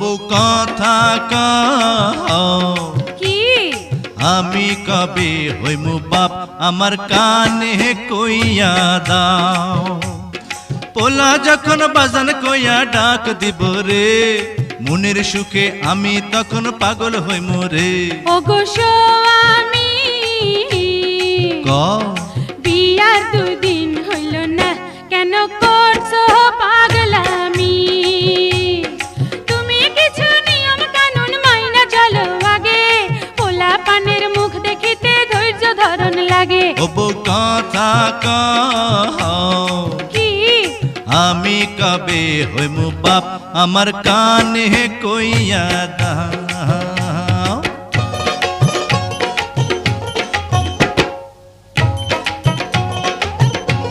বউ কথা কও কি আমি কবে হইমু বাপ আমার কানে কইয়া দাও পোলা যখন বাজান কইয়া ডাক দিব রে মনের সুখে আমি তখন পাগল হইমু রে ওগো স্বামী কও বিয়ার 2 দিন হইল না কেন করছো পাগলামি তুমি কিছু নিয়ম কানুন মাইনা চলো আগে পোলা পানের মুখ দেখিতে ধৈর্য ধরন লাগে ও বউ কথা কও কি আমি কবে হইমু বাপ আমার কানে কইয়া দাও